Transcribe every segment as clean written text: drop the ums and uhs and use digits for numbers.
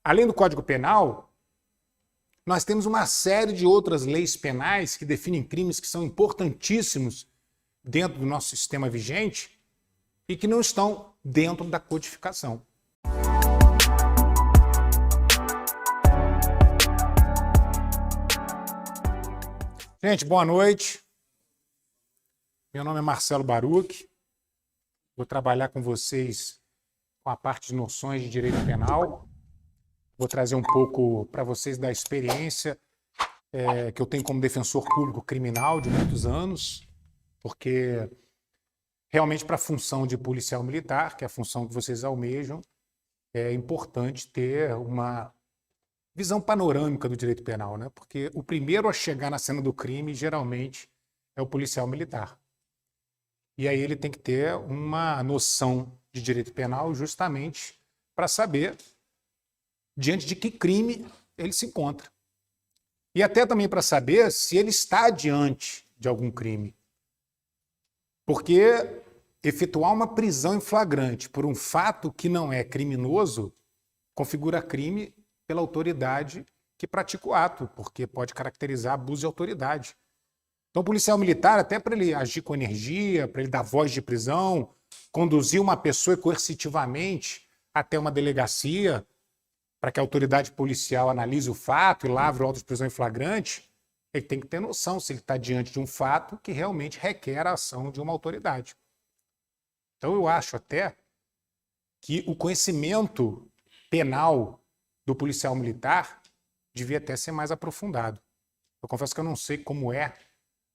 Além do Código Penal, nós temos uma série de outras leis penais que definem crimes que são importantíssimos dentro do nosso sistema vigente e que não estão dentro da codificação. Gente, boa noite. Meu nome é Marcelo Baruch. Vou trabalhar com vocês com a parte de noções de direito penal. Vou trazer um pouco para vocês da experiência que eu tenho como defensor público criminal de muitos anos, porque realmente para a função de policial militar, que é a função que vocês almejam, é importante ter uma visão panorâmica do direito penal, né? Porque o primeiro a chegar na cena do crime, geralmente, é o policial militar. E aí ele tem que ter uma noção de direito penal justamente para saber diante de que crime ele se encontra. E até também para saber se ele está diante de algum crime. Porque efetuar uma prisão em flagrante por um fato que não é criminoso configura crime pela autoridade que pratica o ato, porque pode caracterizar abuso de autoridade. Então, o policial militar, até para ele agir com energia, para ele dar voz de prisão, conduzir uma pessoa coercitivamente até uma delegacia, para que a autoridade policial analise o fato e lavre o auto de prisão em flagrante, ele tem que ter noção se ele está diante de um fato que realmente requer a ação de uma autoridade. Então, eu acho até que o conhecimento penal do policial militar devia até ser mais aprofundado. Eu confesso que eu não sei como é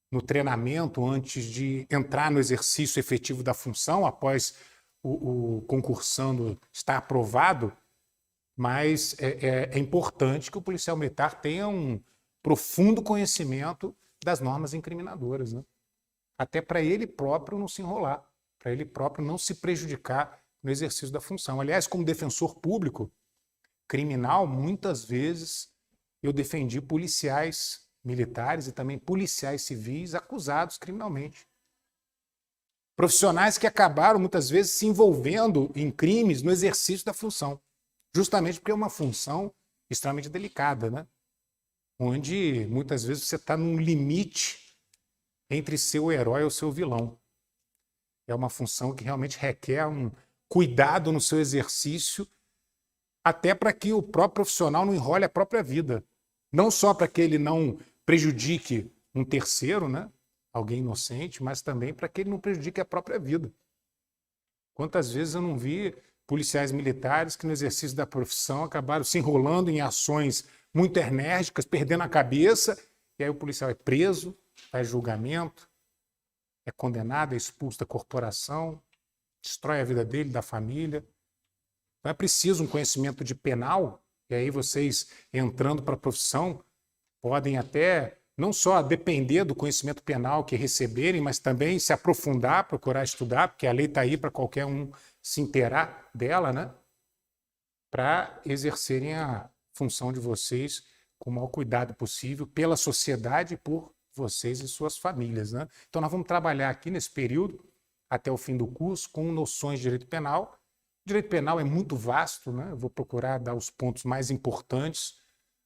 no treinamento antes de entrar no exercício efetivo da função, após o concursando estar aprovado, mas é importante que o policial militar tenha um profundo conhecimento das normas incriminadoras, né? Até para ele próprio não se enrolar, para ele próprio não se prejudicar no exercício da função. Aliás, como defensor público criminal, muitas vezes eu defendi policiais militares e também policiais civis acusados criminalmente. Profissionais que acabaram muitas vezes se envolvendo em crimes no exercício da função, justamente porque é uma função extremamente delicada, né? Onde muitas vezes você está num limite entre ser o herói ou ser o vilão. É uma função que realmente requer um cuidado no seu exercício, até para que o próprio profissional não enrole a própria vida. Não só para que ele não prejudique um terceiro, né? Alguém inocente, mas também para que ele não prejudique a própria vida. Quantas vezes eu não vi policiais militares que no exercício da profissão acabaram se enrolando em ações muito enérgicas, perdendo a cabeça, e aí o policial é preso, faz julgamento, é condenado, é expulso da corporação, destrói a vida dele, da família. Então é preciso um conhecimento de penal, e aí vocês, entrando para a profissão, podem até não só depender do conhecimento penal que receberem, mas também se aprofundar, procurar estudar, porque a lei está aí para qualquer um se inteirar dela, né? Para exercerem a função de vocês com o maior cuidado possível pela sociedade e por vocês e suas famílias, né? Então nós vamos trabalhar aqui nesse período, até o fim do curso, com noções de direito penal. O direito penal é muito vasto, né? Eu vou procurar dar os pontos mais importantes,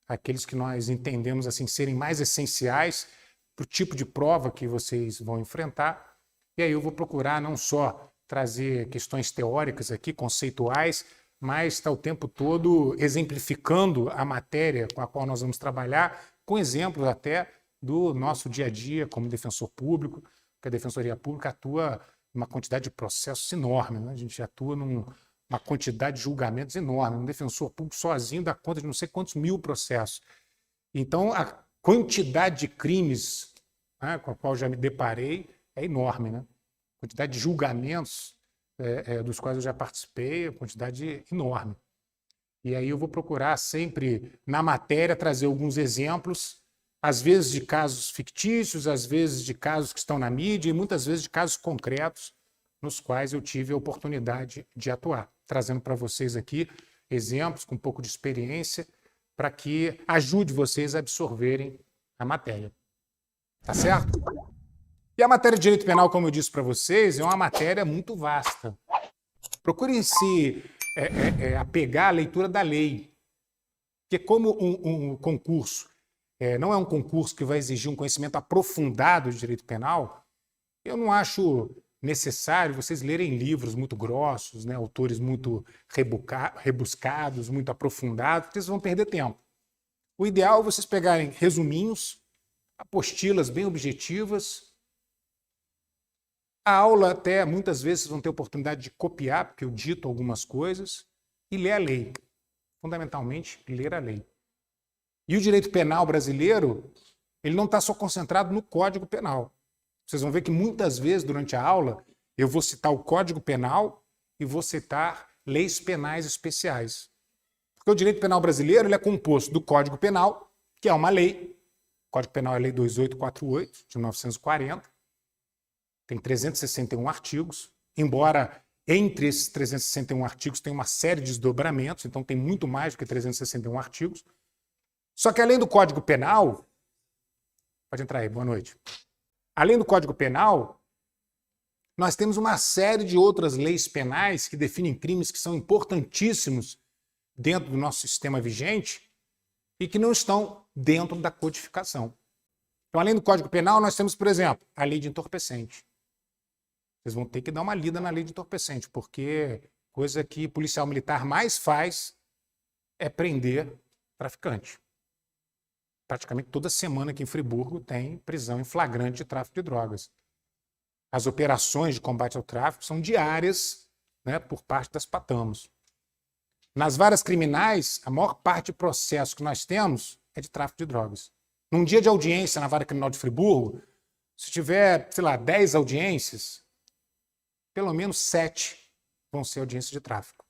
aqueles que nós entendemos assim serem mais essenciais para o tipo de prova que vocês vão enfrentar. E aí eu vou procurar não só trazer questões teóricas aqui, conceituais, mas estar o tempo todo exemplificando a matéria com a qual nós vamos trabalhar, com exemplos até do nosso dia a dia como defensor público, que a Defensoria Pública atua numa quantidade de processos enorme, né? A gente atua uma quantidade de julgamentos enorme. Um defensor público sozinho dá conta de não sei quantos mil processos. Então, a quantidade de crimes, né, com a qual já me deparei é enorme, né? A quantidade de julgamentos dos quais eu já participei é uma quantidade enorme. E aí eu vou procurar sempre, na matéria, trazer alguns exemplos, às vezes de casos fictícios, às vezes de casos que estão na mídia e muitas vezes de casos concretos nos quais eu tive a oportunidade de atuar, trazendo para vocês aqui exemplos com um pouco de experiência para que ajude vocês a absorverem a matéria. Tá certo? E a matéria de direito penal, como eu disse para vocês, é uma matéria muito vasta. Procurem se apegar à leitura da lei. Porque como um concurso não é um concurso que vai exigir um conhecimento aprofundado de direito penal, eu não acho necessário vocês lerem livros muito grossos, né, autores muito rebuscados, muito aprofundados, porque vocês vão perder tempo. O ideal é vocês pegarem resuminhos, apostilas bem objetivas. A aula até, muitas vezes, vocês vão ter oportunidade de copiar, porque eu dito algumas coisas, e ler a lei. Fundamentalmente, ler a lei. E o direito penal brasileiro, ele não está só concentrado no Código Penal. Vocês vão ver que muitas vezes, durante a aula, eu vou citar o Código Penal e vou citar leis penais especiais. Porque o direito penal brasileiro ele é composto do Código Penal, que é uma lei. O Código Penal é a Lei 2848, de 1940. Tem 361 artigos, embora entre esses 361 artigos tem uma série de desdobramentos, então tem muito mais do que 361 artigos. Só que além do Código Penal, pode entrar aí, boa noite. Além do Código Penal, nós temos uma série de outras leis penais que definem crimes que são importantíssimos dentro do nosso sistema vigente e que não estão dentro da codificação. Então, além do Código Penal, nós temos, por exemplo, a lei de entorpecente. Vocês vão ter que dar uma lida na lei de entorpecente, porque coisa que policial militar mais faz é prender traficante. Praticamente toda semana aqui em Friburgo tem prisão em flagrante de tráfico de drogas. As operações de combate ao tráfico são diárias, né, por parte das PATAMOS. Nas varas criminais, a maior parte do processo que nós temos é de tráfico de drogas. Num dia de audiência na vara criminal de Friburgo, se tiver, sei lá, 10 audiências, pelo menos 7 vão ser audiências de tráfico.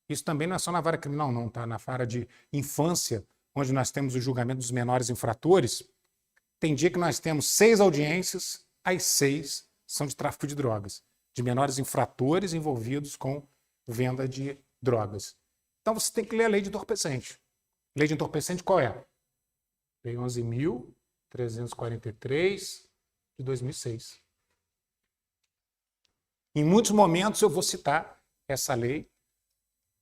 Isso também não é só na vara criminal, não, tá? Na vara de infância, onde nós temos o julgamento dos menores infratores, tem dia que nós temos 6 audiências, as 6 são de tráfico de drogas, de menores infratores envolvidos com venda de drogas. Então você tem que ler a lei de entorpecente. Lei de entorpecente qual é? Lei 11.343 de 2006. Em muitos momentos eu vou citar essa lei,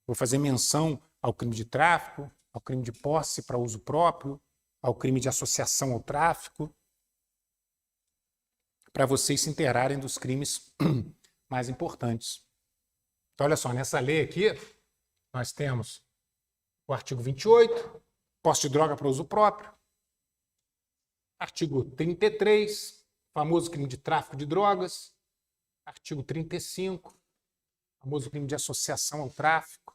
vou fazer menção ao crime de tráfico, ao crime de posse para uso próprio, ao crime de associação ao tráfico, para vocês se inteirarem dos crimes mais importantes. Então, olha só, nessa lei aqui, nós temos o artigo 28, posse de droga para uso próprio, artigo 33, famoso crime de tráfico de drogas, artigo 35, famoso crime de associação ao tráfico.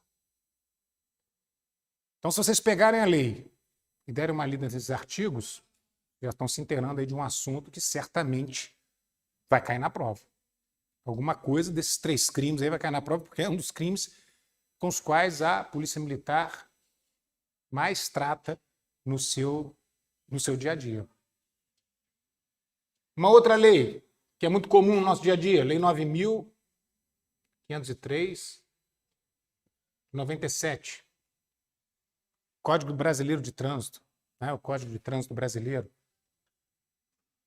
Então, se vocês pegarem a lei e derem uma lida nesses artigos, já estão se inteirando aí de um assunto que certamente vai cair na prova. Alguma coisa desses 3 crimes aí vai cair na prova, porque é um dos crimes com os quais a Polícia Militar mais trata no seu dia a dia. Uma outra lei que é muito comum no nosso dia a dia, Lei 9.503, 97. Código Brasileiro de Trânsito, né? O Código de Trânsito Brasileiro.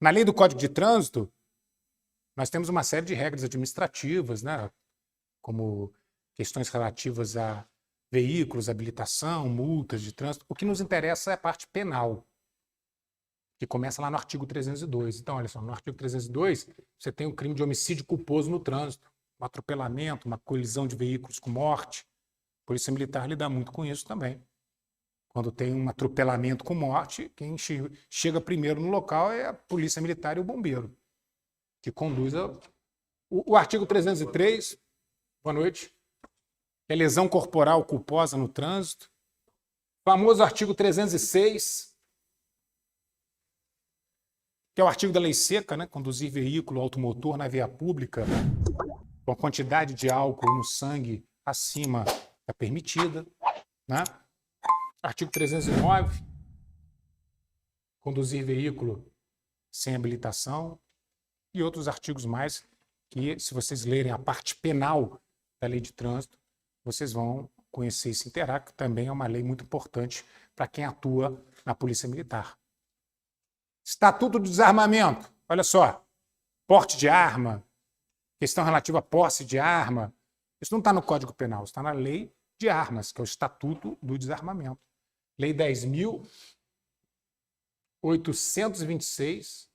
Na lei do Código de Trânsito, nós temos uma série de regras administrativas, né? Como questões relativas a veículos, habilitação, multas de trânsito. O que nos interessa é a parte penal, que começa lá no artigo 302. Então, olha só, no artigo 302, você tem o crime de homicídio culposo no trânsito, um atropelamento, uma colisão de veículos com morte. A Polícia Militar lida muito com isso também. Quando tem um atropelamento com morte, quem chega primeiro no local é a Polícia Militar e o bombeiro, que conduz o artigo 303, boa noite, é lesão corporal culposa no trânsito. O famoso artigo 306, que é o artigo da lei seca, né? Conduzir veículo automotor na via pública com a quantidade de álcool no sangue acima da permitida, né? Artigo 309, conduzir veículo sem habilitação, e outros artigos mais que, se vocês lerem a parte penal da lei de trânsito, vocês vão conhecer e se inteirar, que também é uma lei muito importante para quem atua na Polícia Militar. Estatuto do Desarmamento, olha só, porte de arma, questão relativa à posse de arma, isso não está no Código Penal, está na Lei de Armas, que é o Estatuto do Desarmamento. Lei 10.826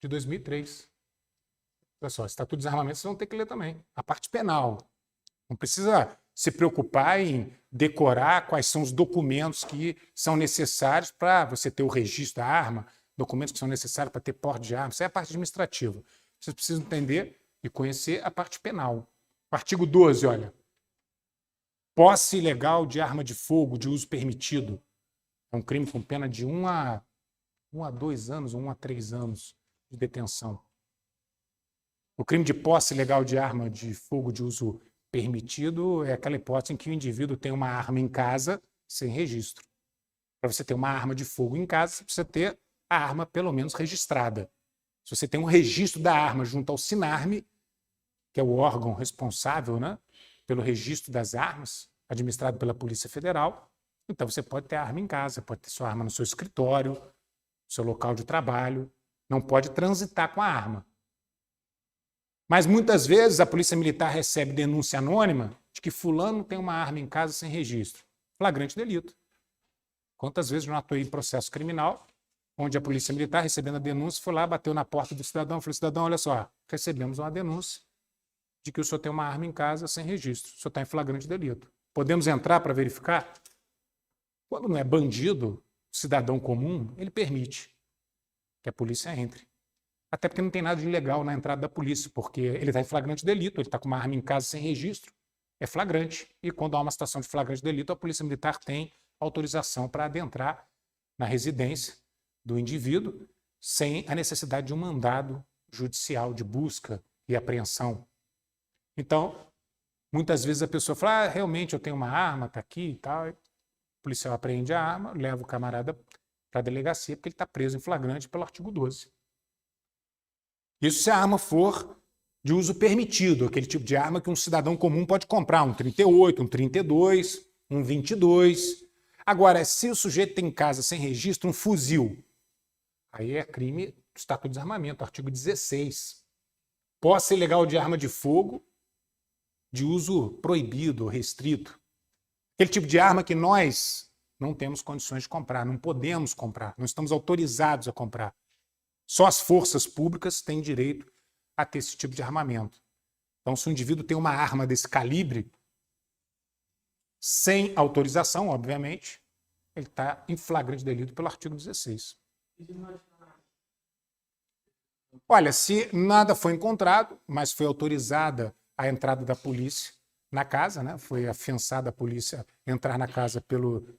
de 2003. Olha só, Estatuto de Desarmamento vocês vão ter que ler também. A parte penal. Não precisa se preocupar em decorar quais são os documentos que são necessários para você ter o registro da arma, documentos que são necessários para ter porte de arma. Isso é a parte administrativa. Vocês precisam entender e conhecer a parte penal. O artigo 12, olha. Posse ilegal de arma de fogo de uso permitido. É um crime com pena de 1 a 2 anos ou 1 a 3 anos de detenção. O crime de posse ilegal de arma de fogo de uso permitido é aquela hipótese em que o indivíduo tem uma arma em casa sem registro. Para você ter uma arma de fogo em casa, você precisa ter a arma pelo menos registrada. Se você tem um registro da arma junto ao SINARME, que é o órgão responsável, né, pelo registro das armas, administrado pela Polícia Federal, então você pode ter a arma em casa, pode ter sua arma no seu escritório, no seu local de trabalho, não pode transitar com a arma. Mas muitas vezes a Polícia Militar recebe denúncia anônima de que fulano tem uma arma em casa sem registro. Flagrante delito. Quantas vezes eu não atuei em processo criminal, onde a Polícia Militar, recebendo a denúncia, foi lá, bateu na porta do cidadão, falou: cidadão, olha só, recebemos uma denúncia de que o senhor tem uma arma em casa sem registro. O senhor está em flagrante delito. Podemos entrar para verificar? Quando não é bandido, cidadão comum, ele permite que a polícia entre. Até porque não tem nada de ilegal na entrada da polícia, porque ele está em flagrante delito, ele está com uma arma em casa sem registro, é flagrante. E quando há uma situação de flagrante delito, a Polícia Militar tem autorização para adentrar na residência do indivíduo sem a necessidade de um mandado judicial de busca e apreensão. Então, muitas vezes a pessoa fala: realmente eu tenho uma arma, está aqui e tal. O policial apreende a arma, leva o camarada para a delegacia, porque ele está preso em flagrante pelo artigo 12. Isso se a arma for de uso permitido, aquele tipo de arma que um cidadão comum pode comprar, um 38, um 32, um 22. Agora, se o sujeito tem em casa sem registro um fuzil, aí é crime do Estatuto de Desarmamento, artigo 16. Posse ilegal de arma de fogo de uso proibido ou restrito. Aquele tipo de arma que nós não temos condições de comprar, não podemos comprar, não estamos autorizados a comprar. Só as forças públicas têm direito a ter esse tipo de armamento. Então, se o indivíduo tem uma arma desse calibre, sem autorização, obviamente, ele está em flagrante delito pelo artigo 16. Olha, se nada foi encontrado, mas foi autorizada a entrada da polícia na casa, né? Foi afiançada a polícia entrar na casa pelo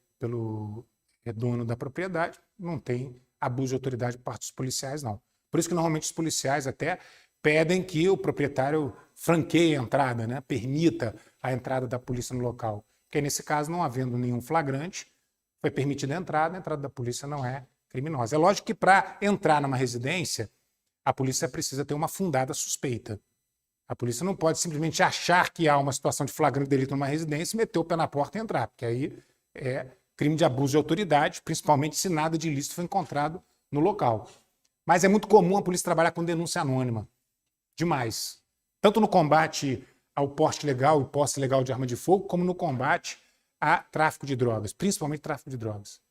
dono da propriedade, não tem abuso de autoridade por parte dos policiais, não. Por isso que normalmente os policiais até pedem que o proprietário franqueie a entrada, né? Permita a entrada da polícia no local. Porque nesse caso, não havendo nenhum flagrante, foi permitida a entrada da polícia não é criminosa. É lógico que para entrar numa residência, a polícia precisa ter uma fundada suspeita. A polícia não pode simplesmente achar que há uma situação de flagrante delito numa residência e meter o pé na porta e entrar, porque aí é crime de abuso de autoridade, principalmente se nada de ilícito foi encontrado no local. Mas é muito comum a polícia trabalhar com denúncia anônima. Demais. Tanto no combate ao porte legal e posse legal de arma de fogo, como no combate a tráfico de drogas, principalmente tráfico de drogas.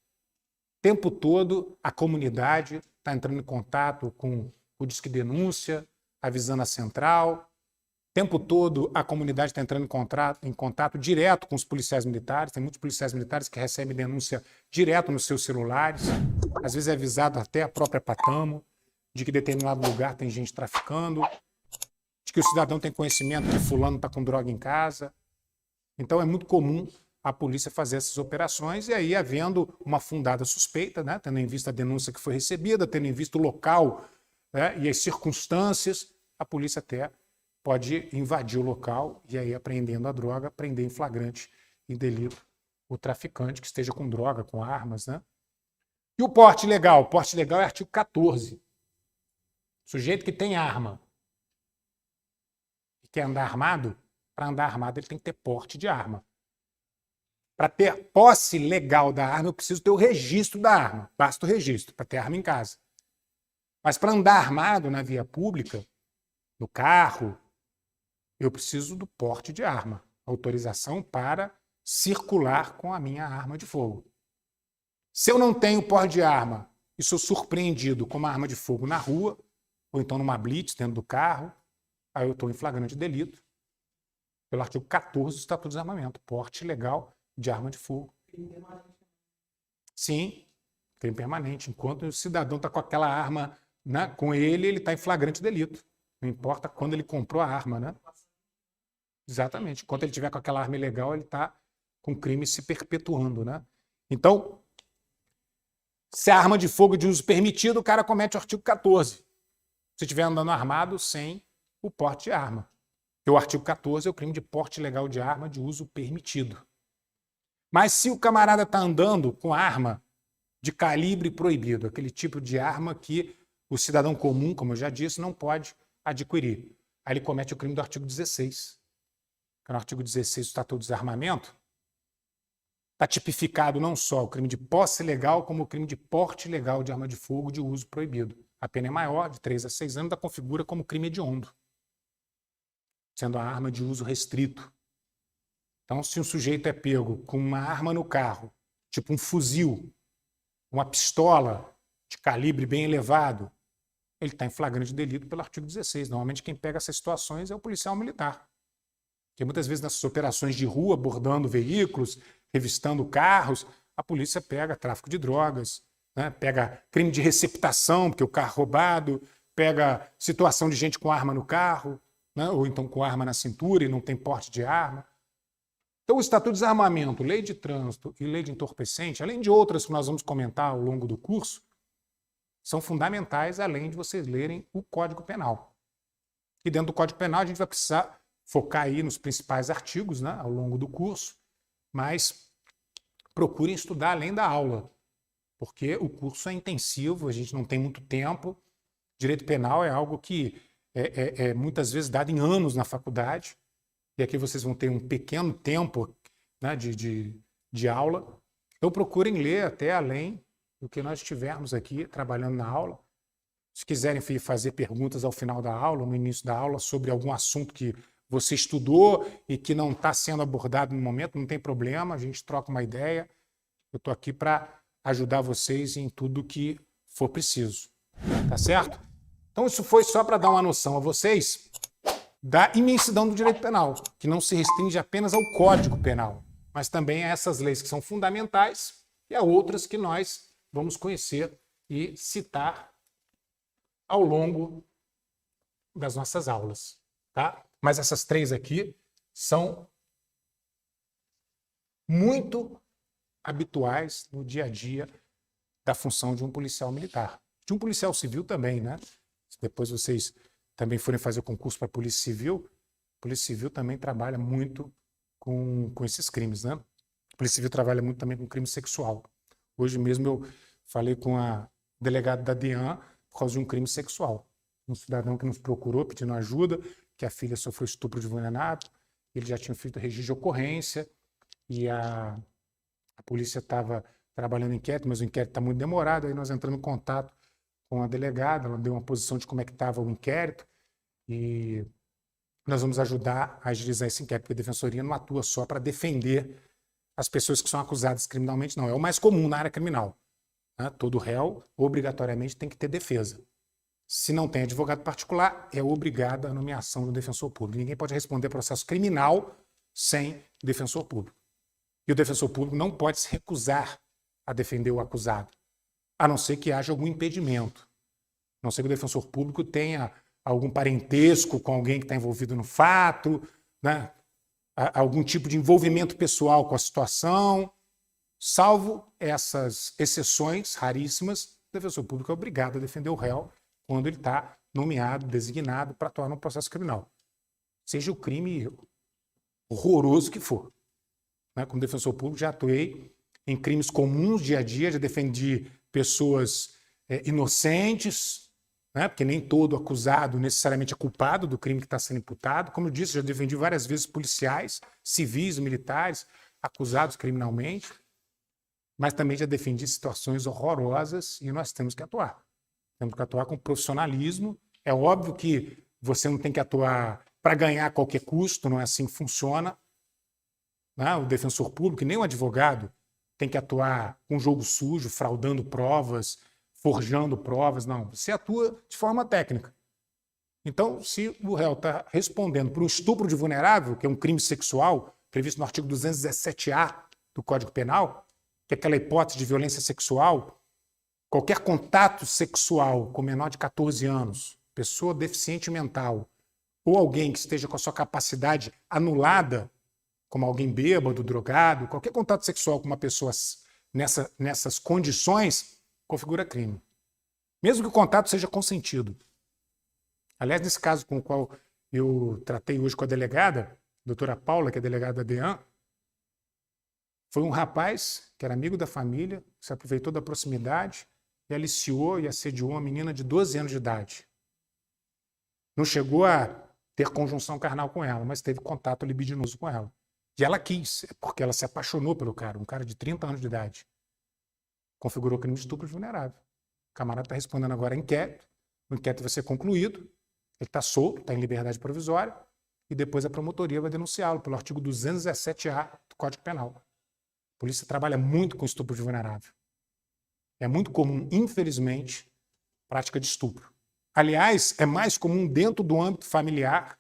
O tempo todo a comunidade está entrando em contato com o Disque Denúncia, avisando a central. O tempo todo a comunidade está entrando em contato direto com os policiais militares. Tem muitos policiais militares que recebem denúncia direto nos seus celulares. Às vezes é avisado até a própria Patamo de que em determinado lugar tem gente traficando, de que o cidadão tem conhecimento que fulano está com droga em casa. Então é muito comum a polícia fazer essas operações e aí, havendo uma fundada suspeita, né, tendo em vista a denúncia que foi recebida, tendo em vista o local, né, e as circunstâncias, a polícia até pode invadir o local e aí, apreendendo a droga, prender em flagrante em delito o traficante que esteja com droga, com armas, né? E o porte legal? O porte legal é artigo 14. Sujeito que tem arma e quer andar armado, para andar armado ele tem que ter porte de arma. Para ter posse legal da arma, eu preciso ter o registro da arma. Basta o registro para ter arma em casa. Mas para andar armado na via pública, no carro, eu preciso do porte de arma. Autorização para circular com a minha arma de fogo. Se eu não tenho porte de arma e sou surpreendido com uma arma de fogo na rua, ou então numa blitz dentro do carro, aí eu estou em flagrante delito, pelo artigo 14 do Estatuto do Desarmamento, porte ilegal de arma de fogo. Sim, crime permanente. Enquanto o cidadão está com aquela arma, né, com ele está em flagrante delito. Não importa quando ele comprou a arma, né? Exatamente. Enquanto ele tiver com aquela arma ilegal, ele está com o crime se perpetuando, né? Então, se a arma de fogo é de uso permitido, o cara comete o artigo 14. Se estiver andando armado sem o porte de arma. Porque o artigo 14 é o crime de porte ilegal de arma de uso permitido. Mas se o camarada está andando com arma de calibre proibido, aquele tipo de arma que o cidadão comum, como eu já disse, não pode adquirir, aí ele comete o crime do artigo 16. Que no artigo 16 do Estatuto do Desarmamento está tipificado não só o crime de posse ilegal, como o crime de porte ilegal de arma de fogo de uso proibido. A pena é maior, de 3 a 6 anos, da configura como crime hediondo, sendo a arma de uso restrito. Então, se um sujeito é pego com uma arma no carro, tipo um fuzil, uma pistola de calibre bem elevado, ele está em flagrante delito pelo artigo 16. Normalmente quem pega essas situações é o policial militar. Porque muitas vezes nessas operações de rua, abordando veículos, revistando carros, a polícia pega tráfico de drogas, né? Pega crime de receptação, porque o carro é roubado, pega situação de gente com arma no carro, né? Ou então com arma na cintura e não tem porte de arma. Então, o Estatuto de Desarmamento, Lei de Trânsito e Lei de Entorpecente, além de outras que nós vamos comentar ao longo do curso, são fundamentais, além de vocês lerem o Código Penal. E dentro do Código Penal a gente vai precisar focar aí nos principais artigos, né, ao longo do curso, mas procurem estudar além da aula, porque o curso é intensivo, a gente não tem muito tempo. Direito penal é algo que é muitas vezes dado em anos na faculdade, e aqui vocês vão ter um pequeno tempo, né, de aula. Então procurem ler até além do que nós estivermos aqui trabalhando na aula. Se quiserem fazer perguntas ao final da aula, no início da aula, sobre algum assunto que você estudou e que não está sendo abordado no momento, não tem problema, a gente troca uma ideia. Eu estou aqui para ajudar vocês em tudo que for preciso. Tá certo? Então isso foi só para dar uma noção a vocês da imensidão do direito penal, que não se restringe apenas ao Código Penal, mas também a essas leis que são fundamentais e a outras que nós vamos conhecer e citar ao longo das nossas aulas, tá? Mas essas três aqui são muito habituais no dia a dia da função de um policial militar. De um policial civil também, né? Se depois vocês também forem fazer concurso para a Polícia Civil também trabalha muito com esses crimes, né? A Polícia Civil trabalha muito também com crime sexual. Hoje mesmo eu falei com a delegada da DEAN por causa de um crime sexual. Um cidadão que nos procurou pedindo ajuda, que a filha sofreu estupro de vulnerável, ele já tinha feito registro de ocorrência e a polícia estava trabalhando em inquérito, mas o inquérito está muito demorado, aí nós entramos em contato com a delegada, ela deu uma posição de como é que estava o inquérito e nós vamos ajudar a agilizar esse inquérito, porque a Defensoria não atua só para defender as pessoas que são acusadas criminalmente, não. É o mais comum na área criminal, né? Todo réu, obrigatoriamente, tem que ter defesa. Se não tem advogado particular, é obrigada a nomeação do defensor público. Ninguém pode responder processo criminal sem defensor público. E o defensor público não pode se recusar a defender o acusado, a não ser que haja algum impedimento. A não ser que o defensor público tenha algum parentesco com alguém que está envolvido no fato, né? Algum tipo de envolvimento pessoal com a situação. Salvo essas exceções raríssimas, o defensor público é obrigado a defender o réu quando ele está nomeado, designado para atuar no processo criminal. Seja o crime horroroso que for. Como defensor público, já atuei em crimes comuns, dia a dia, já defendi pessoas inocentes, né? Porque nem todo acusado necessariamente é culpado do crime que está sendo imputado. Como eu disse, já defendi várias vezes policiais, civis, militares, acusados criminalmente, mas também já defendi situações horrorosas e nós temos que atuar. Temos que atuar com profissionalismo. É óbvio que você não tem que atuar para ganhar a qualquer custo, não é assim que funciona. né? O defensor público, nem o advogado, tem que atuar com jogo sujo, fraudando provas, forjando provas. Não, você atua de forma técnica. Então, se o réu está respondendo por um estupro de vulnerável, que é um crime sexual, previsto no artigo 217-A do Código Penal, que é aquela hipótese de violência sexual, qualquer contato sexual com menor de 14 anos, pessoa deficiente mental, ou alguém que esteja com a sua capacidade anulada, como alguém bêbado, drogado, qualquer contato sexual com uma pessoa nessas condições, configura crime. Mesmo que o contato seja consentido. Aliás, nesse caso com o qual eu tratei hoje com a delegada, doutora Paula, que é delegada da DEAN, foi um rapaz que era amigo da família, se aproveitou da proximidade e aliciou e assediou uma menina de 12 anos de idade. Não chegou a ter conjunção carnal com ela, mas teve contato libidinoso com ela. E ela quis, porque ela se apaixonou pelo cara, um cara de 30 anos de idade. Configurou crime de estupro vulnerável. O camarada está respondendo agora a inquérito, o inquérito vai ser concluído, ele está solto, está em liberdade provisória, e depois a promotoria vai denunciá-lo pelo artigo 217-A do Código Penal. A polícia trabalha muito com estupro de vulnerável. É muito comum, infelizmente, prática de estupro. Aliás, é mais comum dentro do âmbito familiar,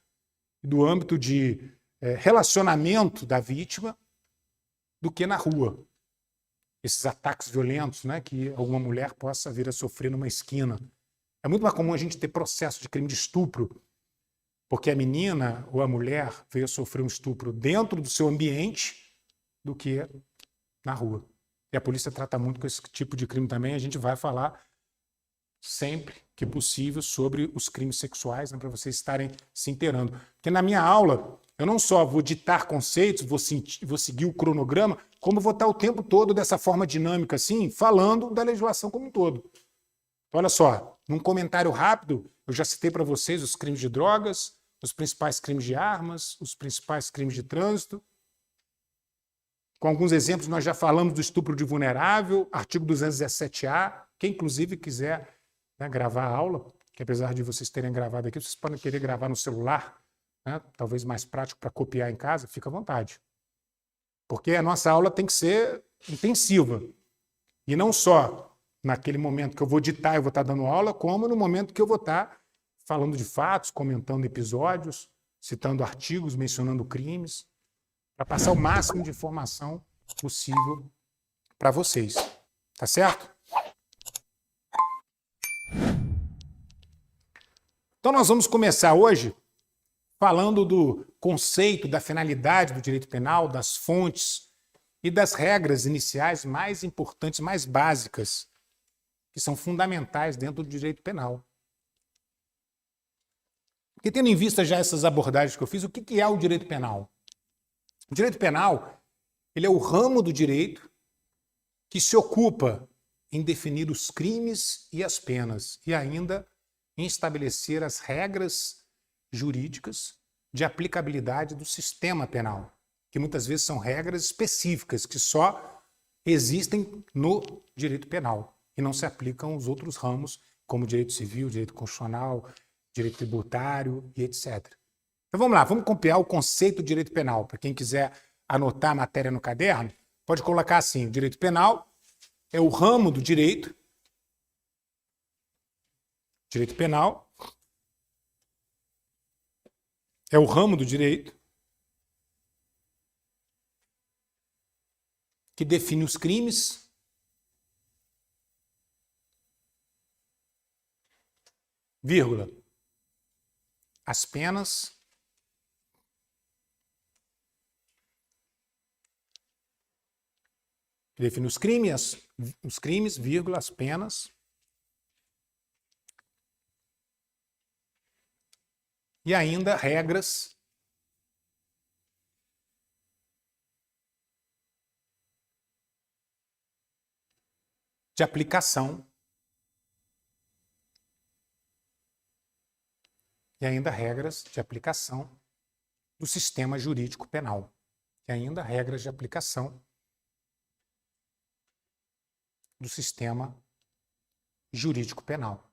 do âmbito de relacionamento da vítima, do que na rua. Esses ataques violentos, né, que alguma mulher possa vir a sofrer numa esquina. É muito mais comum a gente ter processo de crime de estupro, porque a menina ou a mulher veio a sofrer um estupro dentro do seu ambiente do que na rua. E a polícia trata muito com esse tipo de crime também. A gente vai falar sempre que possível sobre os crimes sexuais, né, para vocês estarem se inteirando. Porque na minha aula, eu não só vou ditar conceitos, vou seguir o cronograma, como vou estar o tempo todo dessa forma dinâmica, assim, falando da legislação como um todo. Então, olha só, num comentário rápido, eu já citei para vocês os crimes de drogas, os principais crimes de armas, os principais crimes de trânsito. Com alguns exemplos, nós já falamos do estupro de vulnerável, artigo 217-A. Quem, inclusive, quiser, né, gravar a aula, que apesar de vocês terem gravado aqui, vocês podem querer gravar no celular, né, talvez mais prático para copiar em casa, fica à vontade. Porque a nossa aula tem que ser intensiva. E não só naquele momento que eu vou ditar e vou estar dando aula, como no momento que eu vou estar falando de fatos, comentando episódios, citando artigos, mencionando crimes, para passar o máximo de informação possível para vocês. Tá certo? Então nós vamos começar hoje falando do conceito, da finalidade do direito penal, das fontes e das regras iniciais mais importantes, mais básicas, que são fundamentais dentro do direito penal. Porque tendo em vista já essas abordagens que eu fiz, o que é o direito penal? O direito penal, ele é o ramo do direito que se ocupa em definir os crimes e as penas e ainda em estabelecer as regras jurídicas de aplicabilidade do sistema penal, que muitas vezes são regras específicas que só existem no direito penal e não se aplicam aos outros ramos, como direito civil, direito constitucional, direito tributário e etc. Então vamos lá, vamos copiar o conceito do direito penal. Para quem quiser anotar a matéria no caderno, pode colocar assim: o direito penal é o ramo do direito. Direito penal é o ramo do direito que define os crimes, vírgula, as penas que define os crimes, vírgula, as penas e ainda regras de aplicação do sistema jurídico penal. E ainda regras de aplicação do sistema jurídico penal.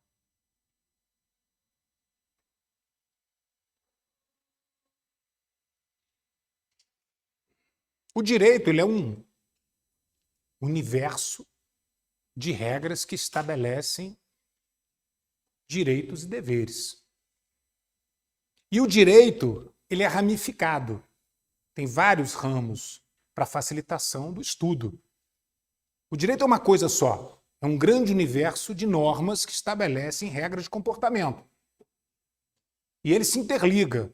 O direito, ele é um universo de regras que estabelecem direitos e deveres. E o direito, ele é ramificado. Tem vários ramos para facilitação do estudo. O direito é uma coisa só. É um grande universo de normas que estabelecem regras de comportamento. E ele se interliga.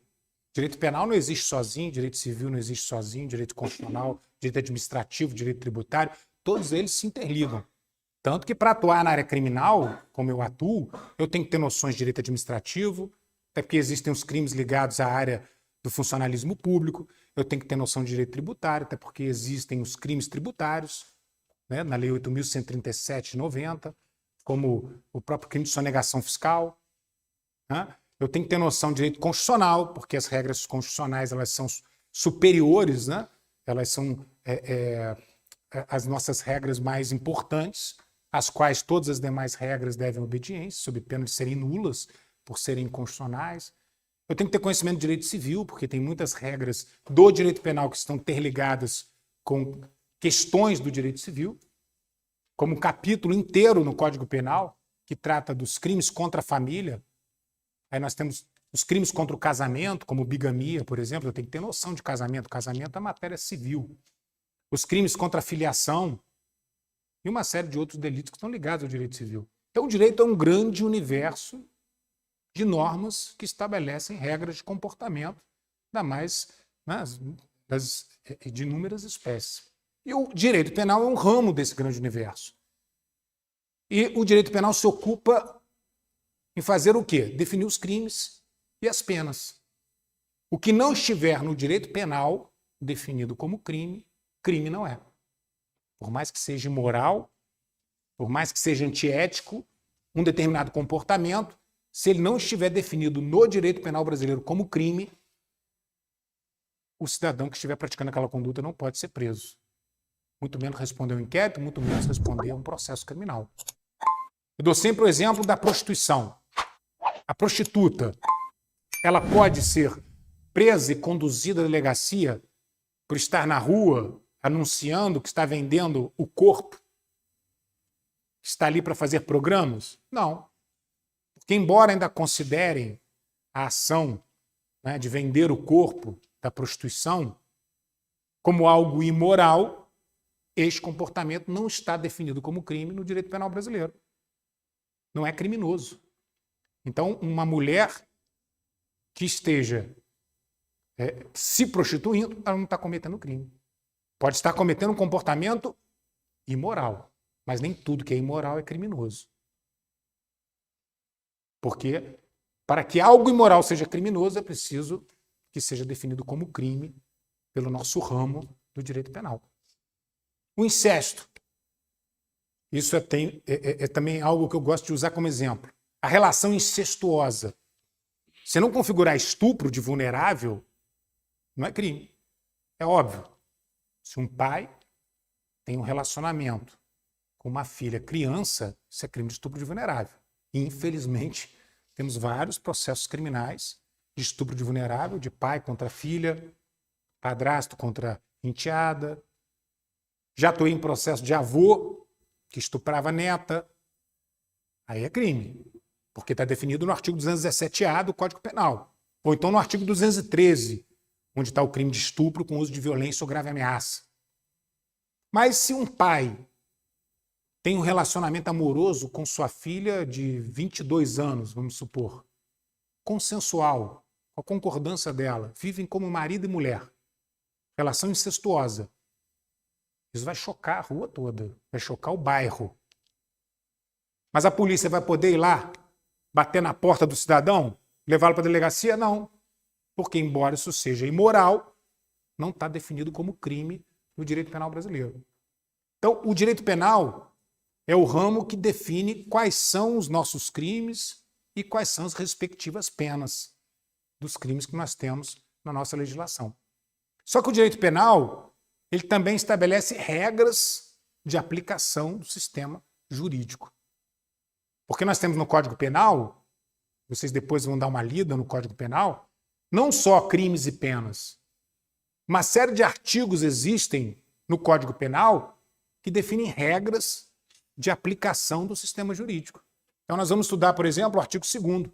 Direito penal não existe sozinho, direito civil não existe sozinho, direito constitucional, direito administrativo, direito tributário, todos eles se interligam. Tanto que para atuar na área criminal, como eu atuo, eu tenho que ter noções de direito administrativo, até porque existem os crimes ligados à área do funcionalismo público, eu tenho que ter noção de direito tributário, até porque existem os crimes tributários, né, na Lei 8.137 de 90, como o próprio crime de sonegação fiscal, né? Eu tenho que ter noção de direito constitucional, porque as regras constitucionais elas são superiores, né? Elas são as nossas regras mais importantes, às quais todas as demais regras devem obediência, sob pena de serem nulas, por serem inconstitucionais. Eu tenho que ter conhecimento de direito civil, porque tem muitas regras do direito penal que estão interligadas com questões do direito civil, como um capítulo inteiro no Código Penal, que trata dos crimes contra a família. Aí nós temos os crimes contra o casamento, como bigamia, por exemplo. Eu tenho que ter noção de casamento. Casamento é matéria civil. Os crimes contra a filiação e uma série de outros delitos que estão ligados ao direito civil. Então, o direito é um grande universo de normas que estabelecem regras de comportamento de inúmeras espécies. E o direito penal é um ramo desse grande universo. E o direito penal se ocupa em fazer o quê? Definir os crimes e as penas. O que não estiver no direito penal definido como crime, crime não é. Por mais que seja imoral, por mais que seja antiético, um determinado comportamento, se ele não estiver definido no direito penal brasileiro como crime, o cidadão que estiver praticando aquela conduta não pode ser preso. Muito menos responder a um inquérito, muito menos responder a um processo criminal. Eu dou sempre o exemplo da prostituição. A prostituta, ela pode ser presa e conduzida à delegacia por estar na rua anunciando que está vendendo o corpo, que está ali para fazer programas? Não. Porque, embora ainda considerem a ação, né, de vender o corpo da prostituição como algo imoral, este comportamento não está definido como crime no direito penal brasileiro. Não é criminoso. Então, uma mulher que esteja se prostituindo, ela não está cometendo crime. Pode estar cometendo um comportamento imoral, mas nem tudo que é imoral é criminoso. Porque, para que algo imoral seja criminoso, é preciso que seja definido como crime pelo nosso ramo do direito penal. O incesto. Isso é também algo que eu gosto de usar como exemplo. A relação incestuosa. Se não configurar estupro de vulnerável, não é crime. É óbvio. Se um pai tem um relacionamento com uma filha criança, isso é crime de estupro de vulnerável. E, infelizmente, temos vários processos criminais de estupro de vulnerável, de pai contra filha, padrasto contra enteada. Já estou em processo de avô que estuprava neta. Aí é crime. Porque está definido no artigo 217-A do Código Penal. Ou então no artigo 213, onde está o crime de estupro com uso de violência ou grave ameaça. Mas se um pai tem um relacionamento amoroso com sua filha de 22 anos, vamos supor, consensual, com a concordância dela, vivem como marido e mulher, relação incestuosa, isso vai chocar a rua toda, vai chocar o bairro. Mas a polícia vai poder ir lá, bater na porta do cidadão, levá-lo para a delegacia? Não. Porque, embora isso seja imoral, não está definido como crime no direito penal brasileiro. Então, o direito penal é o ramo que define quais são os nossos crimes e quais são as respectivas penas dos crimes que nós temos na nossa legislação. Só que o direito penal, ele também estabelece regras de aplicação do sistema jurídico. Porque nós temos no Código Penal, vocês depois vão dar uma lida no Código Penal, não só crimes e penas, Uma série de artigos existem no Código Penal que definem regras de aplicação do sistema jurídico. Então nós vamos estudar, por exemplo, o artigo 2º,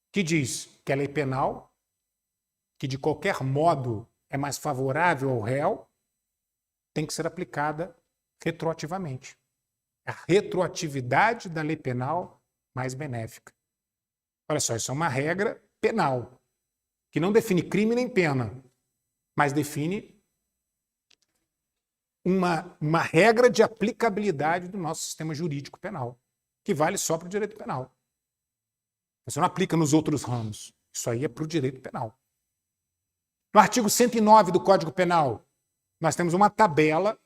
que diz que a lei penal, que de qualquer modo é mais favorável ao réu, tem que ser aplicada retroativamente. A retroatividade da lei penal mais benéfica. Olha só, isso é uma regra penal, que não define crime nem pena, mas define uma regra de aplicabilidade do nosso sistema jurídico penal, que vale só para o direito penal. Você não aplica nos outros ramos. Isso aí é para o direito penal. No artigo 109 do Código Penal, nós temos uma tabela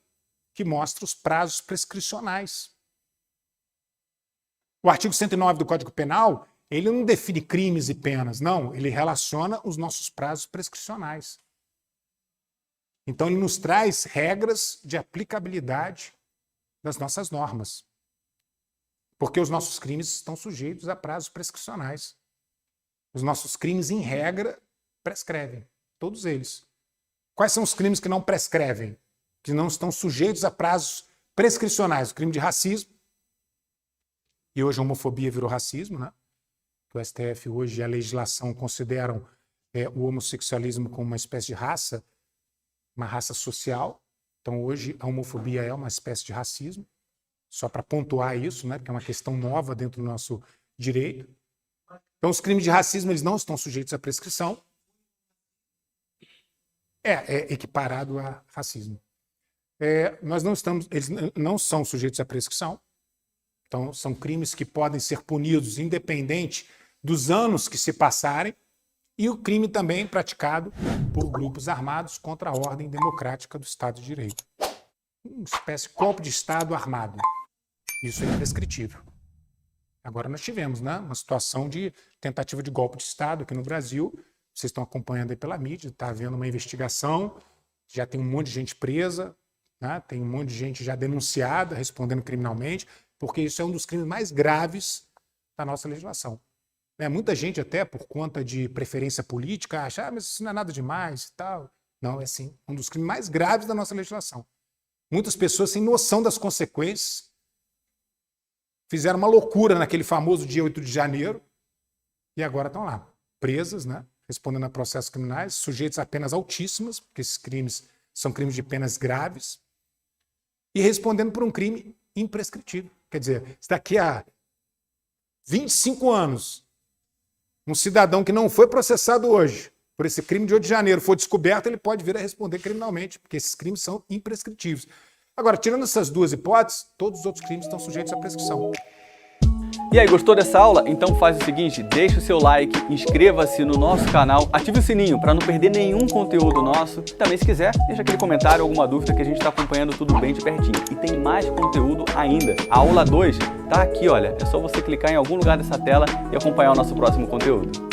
que mostra os prazos prescricionais. O artigo 109 do Código Penal, ele não define crimes e penas, não. Ele relaciona os nossos prazos prescricionais. Então, ele nos traz regras de aplicabilidade das nossas normas. Porque os nossos crimes estão sujeitos a prazos prescricionais. Os nossos crimes, em regra, prescrevem. Todos eles. Quais são os crimes que não prescrevem? Que não estão sujeitos a prazos prescricionais? O crime de racismo. E hoje a homofobia virou racismo, né? O STF hoje e a legislação consideram o homossexualismo como uma espécie de raça, uma raça social. Então hoje a homofobia é uma espécie de racismo. Só para pontuar isso, né, porque é uma questão nova dentro do nosso direito. Então, os crimes de racismo eles não estão sujeitos à prescrição. É equiparado a racismo. Eles não são sujeitos à prescrição. Então, são crimes que podem ser punidos independente dos anos que se passarem. E o crime também praticado por grupos armados contra a ordem democrática do Estado de Direito. Uma espécie de golpe de Estado armado. Isso é imprescritível. Agora nós tivemos, né, uma situação de tentativa de golpe de Estado aqui no Brasil. Vocês estão acompanhando aí pela mídia, está havendo uma investigação, já tem um monte de gente presa, né, tem um monte de gente já denunciada, respondendo criminalmente, porque isso é um dos crimes mais graves da nossa legislação. Muita gente até, por conta de preferência política, acha mas isso não é nada demais e tal. Não, é sim, um dos crimes mais graves da nossa legislação. Muitas pessoas sem noção das consequências, fizeram uma loucura naquele famoso dia 8 de janeiro e agora estão lá, presas, né, respondendo a processos criminais, sujeitos a penas altíssimas, porque esses crimes são crimes de penas graves, e respondendo por um crime imprescritível. Quer dizer, se daqui a 25 anos, um cidadão que não foi processado hoje por esse crime de 8 de janeiro for descoberto, ele pode vir a responder criminalmente, porque esses crimes são imprescritíveis. Agora, tirando essas duas hipóteses, todos os outros crimes estão sujeitos à prescrição. E aí, gostou dessa aula? Então faz o seguinte, deixa o seu like, inscreva-se no nosso canal, ative o sininho para não perder nenhum conteúdo nosso. Também, se quiser, deixa aquele comentário, alguma dúvida que a gente está acompanhando tudo bem de pertinho. E tem mais conteúdo ainda. A aula 2 tá aqui, olha. É só você clicar em algum lugar dessa tela e acompanhar o nosso próximo conteúdo.